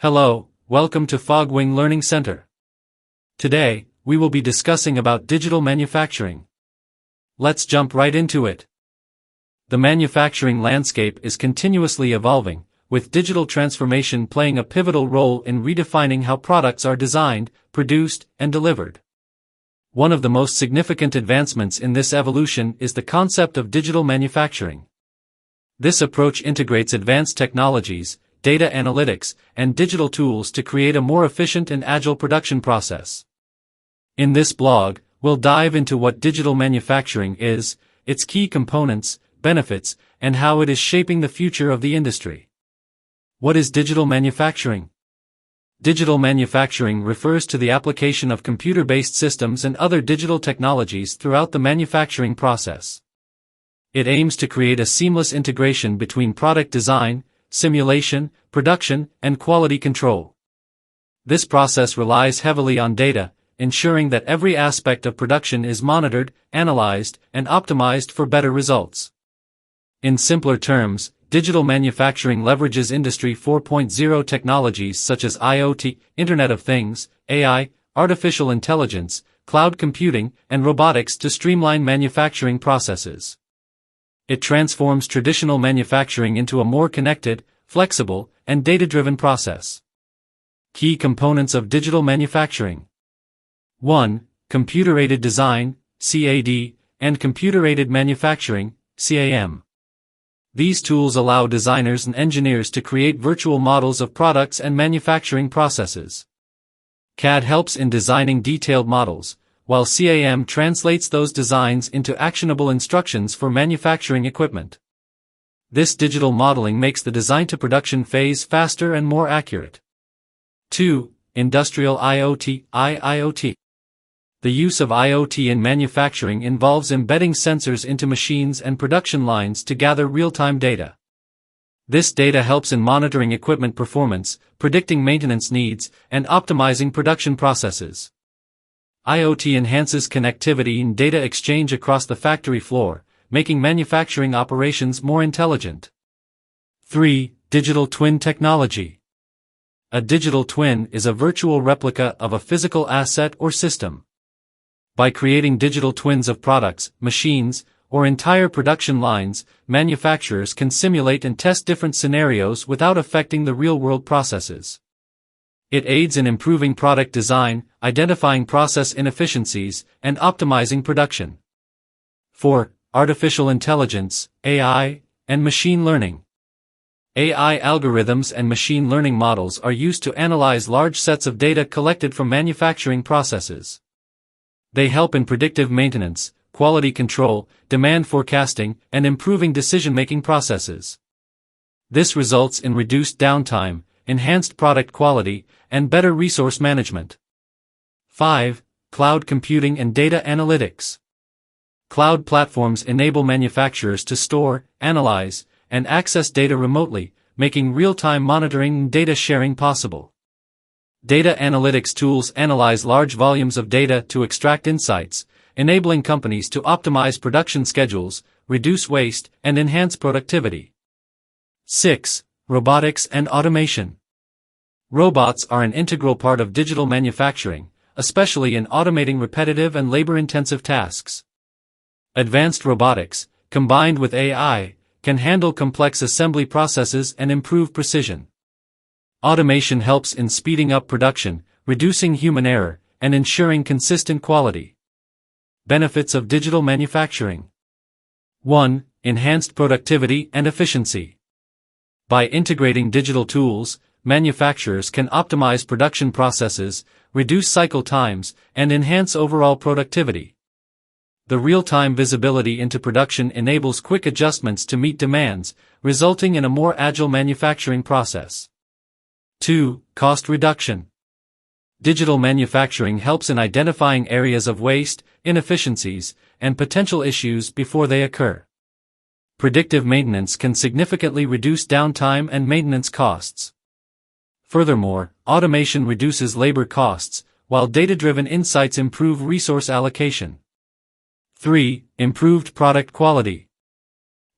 Hello, welcome to Fogwing Learning Center. Today, we will be discussing about digital manufacturing. Let's jump right into it. The manufacturing landscape is continuously evolving, with digital transformation playing a pivotal role in redefining how products are designed, produced, and delivered. One of the most significant advancements in this evolution is the concept of digital manufacturing. This approach integrates advanced technologies, data analytics, and digital tools to create a more efficient and agile production process. In this blog, we'll dive into what digital manufacturing is, its key components, benefits, and how it is shaping the future of the industry. What is digital manufacturing? Digital manufacturing refers to the application of computer-based systems and other digital technologies throughout the manufacturing process. It aims to create a seamless integration between product design, simulation, production, and quality control. This process relies heavily on data, ensuring that every aspect of production is monitored, analyzed, and optimized for better results. In simpler terms, digital manufacturing leverages Industry 4.0 technologies such as IoT, Internet of Things, AI, artificial intelligence, cloud computing, and robotics to streamline manufacturing processes. It transforms traditional manufacturing into a more connected, flexible, and data-driven process. Key components of digital manufacturing. 1. Computer-aided design, CAD, and computer-aided manufacturing, CAM. These tools allow designers and engineers to create virtual models of products and manufacturing processes. CAD helps in designing detailed models, while CAM translates those designs into actionable instructions for manufacturing equipment. This digital modeling makes the design-to-production phase faster and more accurate. 2. Industrial IoT, IIoT. The use of IoT in manufacturing involves embedding sensors into machines and production lines to gather real-time data. This data helps in monitoring equipment performance, predicting maintenance needs, and optimizing production processes. IoT enhances connectivity and data exchange across the factory floor, making manufacturing operations more intelligent. 3. Digital twin technology. A digital twin is a virtual replica of a physical asset or system. By creating digital twins of products, machines, or entire production lines, manufacturers can simulate and test different scenarios without affecting the real-world processes. It aids in improving product design, identifying process inefficiencies, and optimizing production. 4. Artificial intelligence, AI, and machine learning. AI algorithms and machine learning models are used to analyze large sets of data collected from manufacturing processes. They help in predictive maintenance, quality control, demand forecasting, and improving decision-making processes. This results in reduced downtime, enhanced product quality, and better resource management. 5. Cloud computing and data analytics. Cloud platforms enable manufacturers to store, analyze, and access data remotely, making real-time monitoring and data sharing possible. Data analytics tools analyze large volumes of data to extract insights, enabling companies to optimize production schedules, reduce waste, and enhance productivity. 6. Robotics and automation. Robots are an integral part of digital manufacturing, especially in automating repetitive and labor-intensive tasks. Advanced robotics, combined with AI, can handle complex assembly processes and improve precision. Automation helps in speeding up production, reducing human error, and ensuring consistent quality. Benefits of digital manufacturing. 1. Enhanced productivity and efficiency. By integrating digital tools, manufacturers can optimize production processes, reduce cycle times, and enhance overall productivity. The real-time visibility into production enables quick adjustments to meet demands, resulting in a more agile manufacturing process. 2. Cost reduction. Digital manufacturing helps in identifying areas of waste, inefficiencies, and potential issues before they occur. Predictive maintenance can significantly reduce downtime and maintenance costs. Furthermore, automation reduces labor costs, while data-driven insights improve resource allocation. 3. Improved product quality.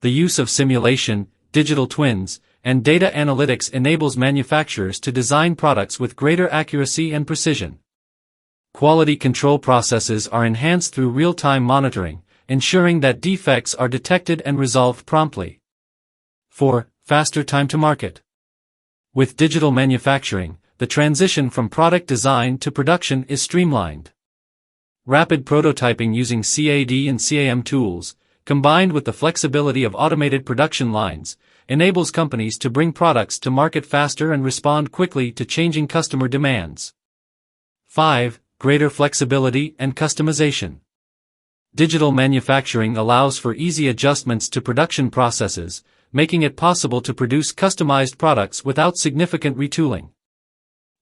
The use of simulation, digital twins, and data analytics enables manufacturers to design products with greater accuracy and precision. Quality control processes are enhanced through real-time monitoring, ensuring that defects are detected and resolved promptly. 4. Faster time to market. With digital manufacturing, the transition from product design to production is streamlined. Rapid prototyping using CAD and CAM tools, combined with the flexibility of automated production lines, enables companies to bring products to market faster and respond quickly to changing customer demands. 5. Greater flexibility and customization. Digital manufacturing allows for easy adjustments to production processes, making it possible to produce customized products without significant retooling.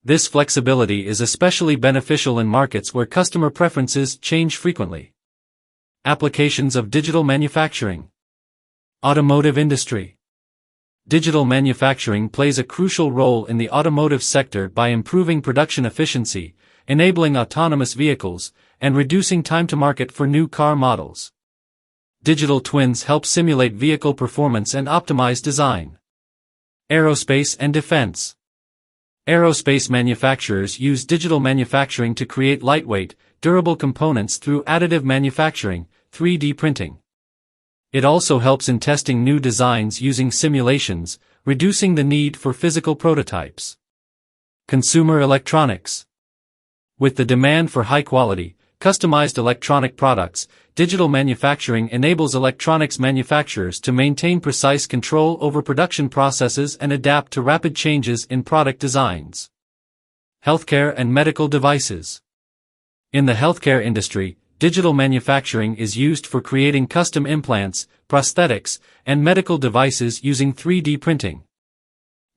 This flexibility is especially beneficial in markets where customer preferences change frequently. Applications of digital manufacturing. Automotive industry. Digital manufacturing plays a crucial role in the automotive sector by improving production efficiency, enabling autonomous vehicles, and reducing time to market for new car models. Digital twins help simulate vehicle performance and optimize design. Aerospace and defense. Aerospace manufacturers use digital manufacturing to create lightweight, durable components through additive manufacturing, 3D printing. It also helps in testing new designs using simulations, reducing the need for physical prototypes. Consumer electronics. With the demand for high-quality, customized electronic products, digital manufacturing enables electronics manufacturers to maintain precise control over production processes and adapt to rapid changes in product designs. Healthcare and medical devices. In the healthcare industry, digital manufacturing is used for creating custom implants, prosthetics, and medical devices using 3D printing.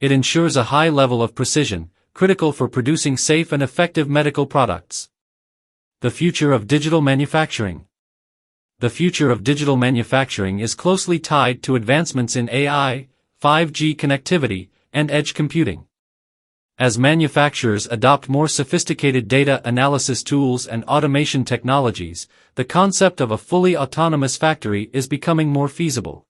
It ensures a high level of precision, critical for producing safe and effective medical products. The future of digital manufacturing. The future of digital manufacturing is closely tied to advancements in AI, 5G connectivity, and edge computing. As manufacturers adopt more sophisticated data analysis tools and automation technologies, the concept of a fully autonomous factory is becoming more feasible.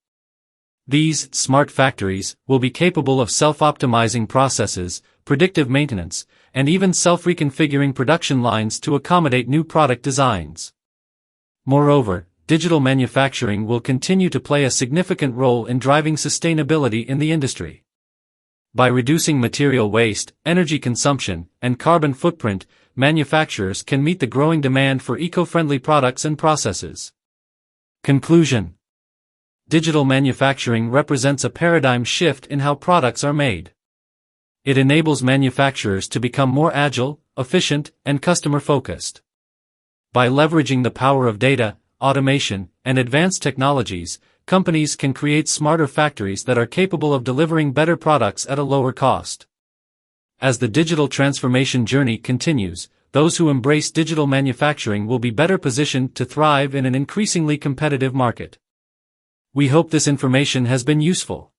These smart factories will be capable of self-optimizing processes, predictive maintenance, and even self-reconfiguring production lines to accommodate new product designs. Moreover, digital manufacturing will continue to play a significant role in driving sustainability in the industry. By reducing material waste, energy consumption, and carbon footprint, manufacturers can meet the growing demand for eco-friendly products and processes. Conclusion. Digital manufacturing represents a paradigm shift in how products are made. It enables manufacturers to become more agile, efficient, and customer-focused. By leveraging the power of data, automation, and advanced technologies, companies can create smarter factories that are capable of delivering better products at a lower cost. As the digital transformation journey continues, those who embrace digital manufacturing will be better positioned to thrive in an increasingly competitive market. We hope this information has been useful.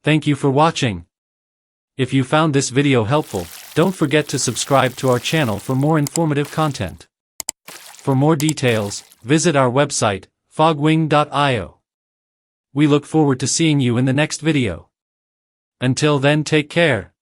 Thank you for watching. If you found this video helpful, don't forget to subscribe to our channel for more informative content. For more details, visit our website, fogwing.io. We look forward to seeing you in the next video. Until then, take care.